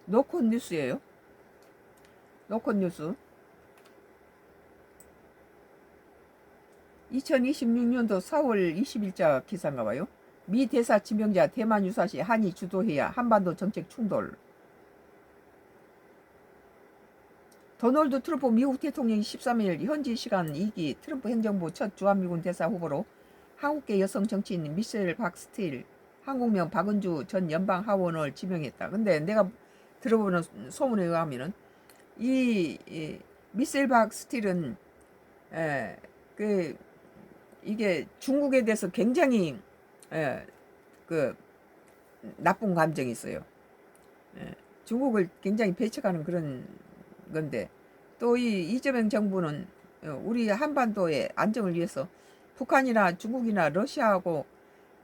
노컷 뉴스예요. 노컷 뉴스. 2026년도 4월 20일자 기사인가 봐요. 미 대사 지명자 대만 유사시 한이 주도해야 한반도 정책 충돌. 도널드 트럼프 미국 대통령이 13일 현지 시간 2기 트럼프 행정부 첫 주한미군 대사 후보로 한국계 여성 정치인 미셸 박스틸, 한국명 박은주 전 연방하원을 지명했다. 근데 내가 들어보는 소문에 의하면은 이 미셸 박스틸은 이게 중국에 대해서 굉장히 그 나쁜 감정이 있어요. 중국을 굉장히 배척하는 그런 건데, 또 이 이재명 정부는 우리 한반도의 안정을 위해서 북한이나 중국이나 러시아하고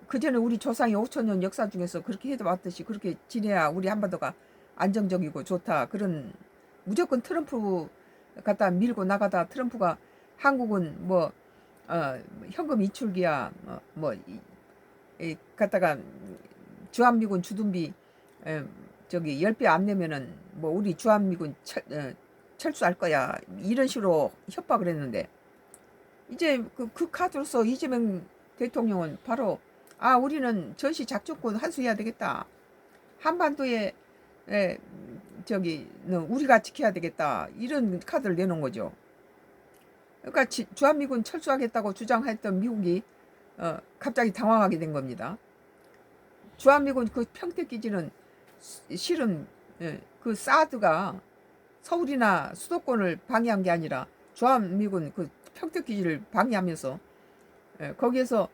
그전에 우리 조상의 5천년 역사 중에서 그렇게 해왔듯이 그렇게 지내야 우리 한반도가 안정적이고 좋다. 그런 무조건 트럼프 갖다 밀고 나가다 트럼프가 한국은 뭐 현금 이출기야 갖다가 주한미군 주둔비 저기 10배 안 내면은 뭐 우리 주한미군 철수할 거야, 이런 식으로 협박을 했는데, 이제 그 카드로서 이재명 대통령은 바로 우리는 전시 작전권 환수해야 되겠다, 한반도에 저기는 우리가 지켜야 되겠다, 이런 카드를 내놓은 거죠. 그러니까 주한미군 철수하겠다고 주장했던 미국이 갑자기 당황하게 된 겁니다. 주한미군 그 평택기지는 실은 그 사드가 서울이나 수도권을 방해한 게 아니라 주한미군 그 평택기지를 방해하면서 거기에서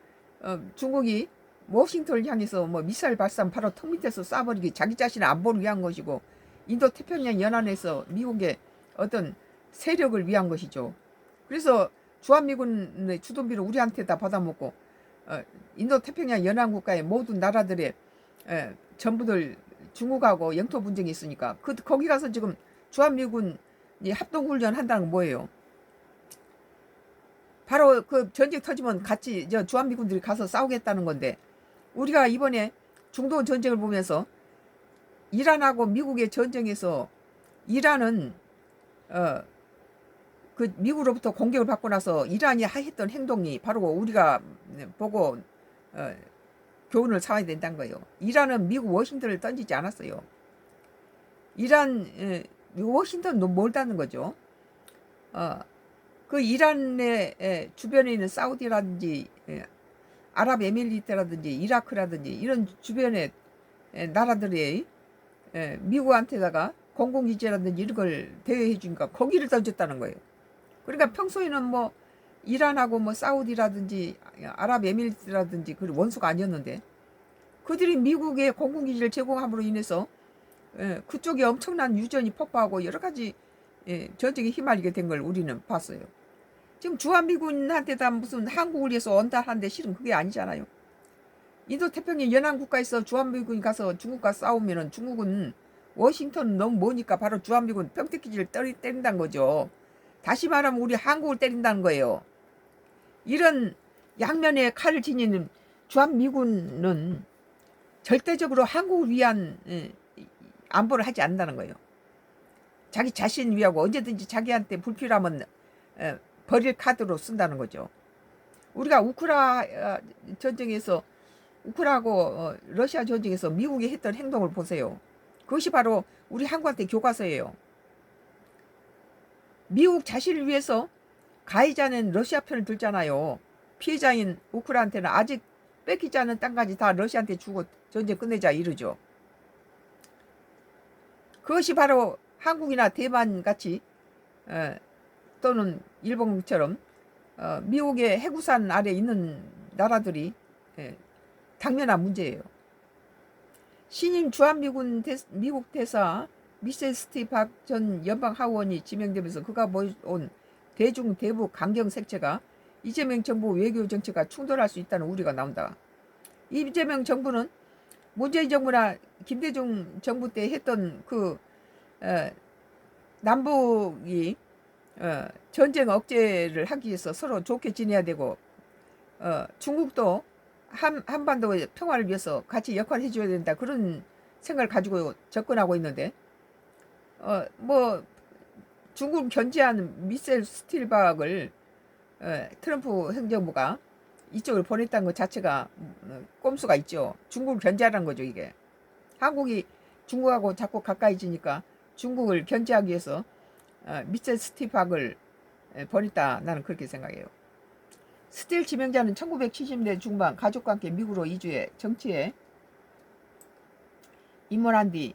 중국이 워싱턴을 향해서 뭐 미사일 발사하면 바로 턱 밑에서 쏴버리기, 자기 자신의 안보를 위한 것이고 인도 태평양 연안에서 미국의 어떤 세력을 위한 것이죠. 그래서 주한미군의 주둔비를 우리한테 다 받아먹고 인도 태평양 연안 국가의 모든 나라들의 전부들 중국하고 영토 분쟁이 있으니까 거기 가서 지금 주한미군이 합동훈련 한다는 건 뭐예요? 바로 그 전쟁 터지면 같이 주한미군들이 가서 싸우겠다는 건데, 우리가 이번에 중동 전쟁을 보면서 이란하고 미국의 전쟁에서 이란은 그 미국으로부터 공격을 받고 나서 이란이 했던 행동이 바로 우리가 보고 교훈을 삼아야 된다는 거예요. 이란은 미국 워싱턴을 던지지 않았어요. 이란 워싱턴 멀다는 거죠. 그 이란의 주변에 있는 사우디라든지 아랍에미리트라든지 이라크라든지 이런 주변의 나라들이 미국한테다가 공공기지라든지 이런 걸 대여해 주니까 거기를 던졌다는 거예요. 그러니까 평소에는 뭐 이란하고 뭐 사우디라든지 아랍에미리트라든지 그 원수가 아니었는데, 그들이 미국의 공공기지를 제공함으로 인해서 그쪽에 엄청난 유전이 폭파하고 여러 가지 전쟁에 휘말리게 된 걸 우리는 봤어요. 지금 주한미군한테다 무슨 한국을 위해서 언달하는데 실은 그게 아니잖아요. 인도 태평양 연안 국가에서 주한미군이 가서 중국과 싸우면은 중국은 워싱턴은 너무 머니까 바로 주한미군 평택기지를 때린다는 거죠. 다시 말하면 우리 한국을 때린다는 거예요. 이런 양면의 칼을 지니는 주한미군은 절대적으로 한국을 위한 안보를 하지 않는다는 거예요. 자기 자신 위하고 언제든지 자기한테 불필요하면 버릴 카드로 쓴다는 거죠. 우리가 우크라하고 러시아 전쟁에서 미국이 했던 행동을 보세요. 그것이 바로 우리 한국한테 교과서예요. 미국 자신을 위해서 가해자는 러시아 편을 들잖아요. 피해자인 우크라한테는 아직 뺏기지 않은 땅까지 다 러시아한테 주고 전쟁 끝내자 이러죠. 그것이 바로 한국이나 대만 같이 또는 일본처럼 미국의 해구산 아래 있는 나라들이 당면한 문제예요. 신임 주한미군 미국 대사 미셸 스티박 전 연방하원이 지명되면서 그가 보여온 대중 대북 강경 색채가 이재명 정부 외교 정책과 충돌할 수 있다는 우려가 나온다. 이재명 정부는 문재인 정부나 김대중 정부 때 했던 그 남북이 전쟁 억제를 하기 위해서 서로 좋게 지내야 되고 중국도 한반도의 평화를 위해서 같이 역할을 해줘야 된다, 그런 생각을 가지고 접근하고 있는데, 뭐 중국 견제하는 미셀 스틸박을 트럼프 행정부가 이쪽을 보냈다는 것 자체가 꼼수가 있죠. 중국을 견제하라는 거죠, 이게. 한국이 중국하고 자꾸 가까이지니까 중국을 견제하기 위해서 미셀 스틸박을 보냈다. 나는 그렇게 생각해요. 스틸 지명자는 1970년대 중반 가족과 함께 미국으로 이주해 정치에 입문한 뒤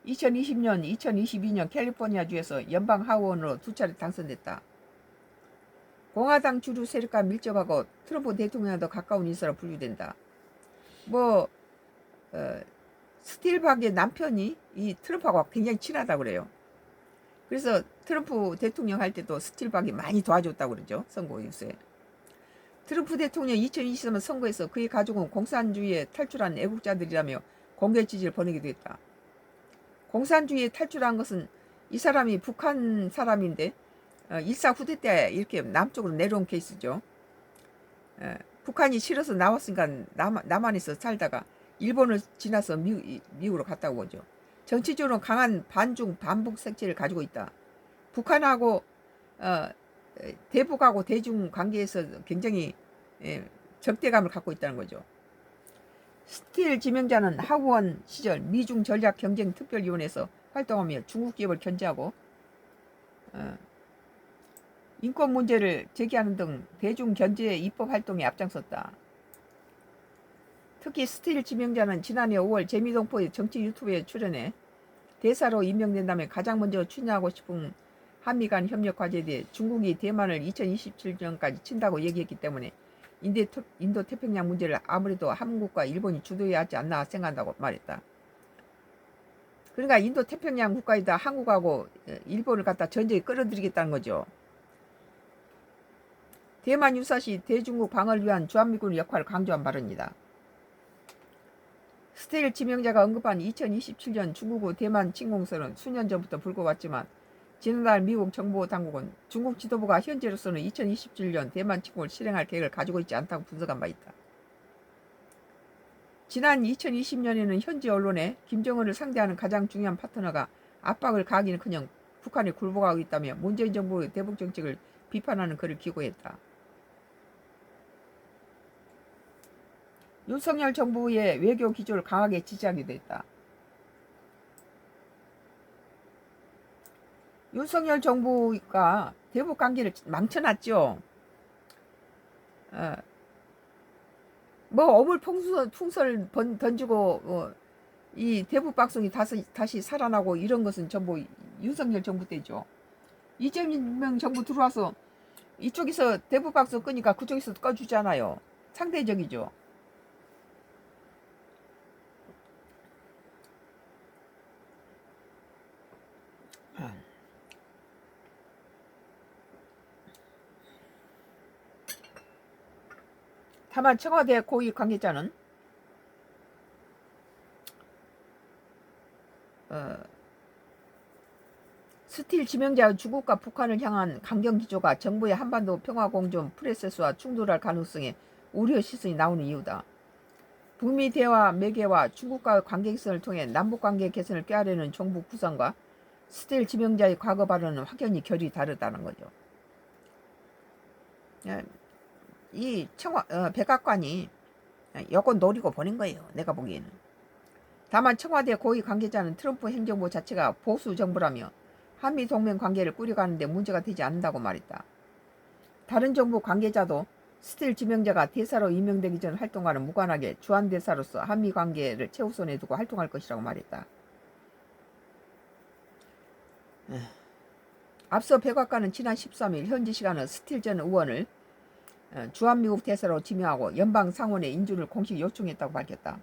2020년, 2022년 캘리포니아주에서 연방 하원으로 두 차례 당선됐다. 공화당 주류 세력과 밀접하고 트럼프 대통령과 가까운 인사로 분류된다. 뭐 스틸박의 남편이 이 트럼프하고 굉장히 친하다고 그래요. 그래서 트럼프 대통령 할 때도 스틸박이 많이 도와줬다고 그러죠. 선거 유세. 트럼프 대통령 2023년 선거에서 그의 가족은 공산주의에 탈출한 애국자들이라며 공개 지지를 보내기도 했다. 공산주의에 탈출한 것은 이 사람이 북한 사람인데 일사 후대 때 이렇게 남쪽으로 내려온 케이스죠. 북한이 싫어서 나왔으니까 남한에서 살다가 일본을 지나서 미국으로 갔다고 보죠. 정치적으로 강한 반중 반북 색채를 가지고 있다. 북한하고 대북하고 대중 관계에서 굉장히 적대감을 갖고 있다는 거죠. 스틸 지명자는 하원 시절 미중 전략 경쟁 특별위원회에서 활동하며 중국 기업을 견제하고 인권 문제를 제기하는 등 대중 견제 입법 활동에 앞장섰다. 특히 스틸 지명자는 지난해 5월 재미동포의 정치 유튜브에 출연해 대사로 임명된다면 가장 먼저 추진하고 싶은 한미 간 협력 과제에 대해 중국이 대만을 2027년까지 친다고 얘기했기 때문에 인도 태평양 문제를 아무래도 한국과 일본이 주도해야 하지 않나 생각한다고 말했다. 그러니까 인도 태평양 국가에다 한국하고 일본을 갖다 전쟁에 끌어들이겠다는 거죠. 대만 유사시 대중국 방어를 위한 주한미군의 역할을 강조한 발언이다. 스틸 지명자가 언급한 2027년 중국의 대만 침공설은 수년 전부터 불고 왔지만 지난달 미국 정보 당국은 중국 지도부가 현재로서는 2027년 대만 침공을 실행할 계획을 가지고 있지 않다고 분석한 바 있다. 지난 2020년에는 현지 언론에 김정은을 상대하는 가장 중요한 파트너가 압박을 가하기는커녕 북한에 굴복하고 있다며 문재인 정부의 대북 정책을 비판하는 글을 기고했다. 윤석열 정부의 외교 기조를 강하게 지지하기도 했다. 윤석열 정부가 대북 관계를 망쳐놨죠. 뭐 어물풍설 던지고 이 대북 박송이 다시 살아나고 이런 것은 전부 윤석열 정부 때죠. 이재명 정부 들어와서 이쪽에서 대북 박송 끄니까 그쪽에서 꺼주잖아요. 상대적이죠. 다만 청와대 고위 관계자는 스틸 지명자의 중국과 북한을 향한 강경 기조가 정부의 한반도 평화공존 프로세스와 충돌할 가능성에 우려 시선이 나오는 이유다. 북미 대화 매개와 중국과의 관계 개선을 통해 남북관계 개선을 꾀하려는 정부 구상과 스틸 지명자의 과거 발언은 확연히 결이 다르다는 거죠. 이 백악관이 여건 노리고 보낸 거예요. 내가 보기에는. 다만 청와대 고위 관계자는 트럼프 행정부 자체가 보수 정부라며 한미 동맹 관계를 꾸려가는데 문제가 되지 않는다고 말했다. 다른 정부 관계자도 스틸 지명자가 대사로 임명되기 전 활동과는 무관하게 주한대사로서 한미 관계를 최우선에 두고 활동할 것이라고 말했다. 앞서 백악관은 지난 13일 현지 시간은 스틸 전 의원을 주한미국 대사로 지명하고 연방 상원의 인준을 공식 요청했다고 밝혔다.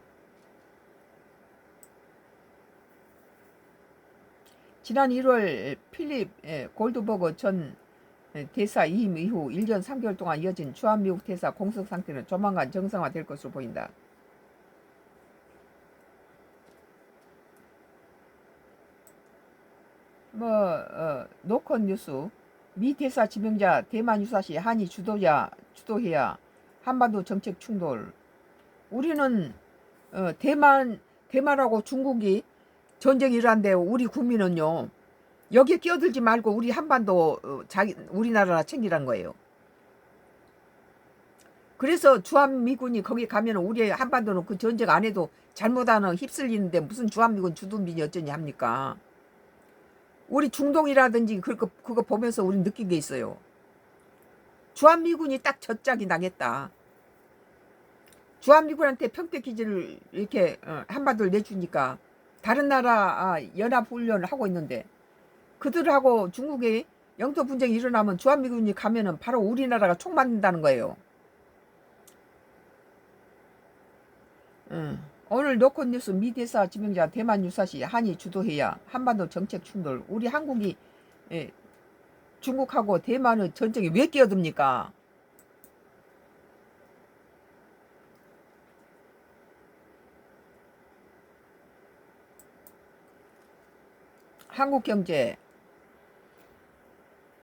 지난 1월 필립 골드버그 전 대사 이임 이후 1년 3개월 동안 이어진 주한미국 대사 공석 상태는 조만간 정상화될 것으로 보인다. 노컷 뉴스 미 대사 지명자 대만 유사시 한이 주도해야 한반도 정책 충돌. 우리는 대만하고 중국이 전쟁이 일어난대요. 우리 국민은요. 여기에 끼어들지 말고 우리 한반도 우리나라 챙기란 거예요. 그래서 주한미군이 거기 가면 우리 한반도는 그 전쟁 안 해도 잘못하는 휩쓸리는데 무슨 주한미군 주둔비니 어쩌니 합니까? 우리 중동이라든지 그거 보면서 우리 느낀 게 있어요. 주한미군이 딱 젖짝이 나겠다. 주한미군한테 평택기지를 이렇게 한반도를 내주니까 다른 나라 연합훈련을 하고 있는데 그들하고 중국의 영토 분쟁이 일어나면 주한미군이 가면은 바로 우리나라가 총 맞는다는 거예요. 오늘 노컷 뉴스 미 대사 지명자 대만 유사시 한이 주도해야 한반도 정책 충돌. 우리 한국이 중국하고 대만의 전쟁에 왜 끼어듭니까? 한국경제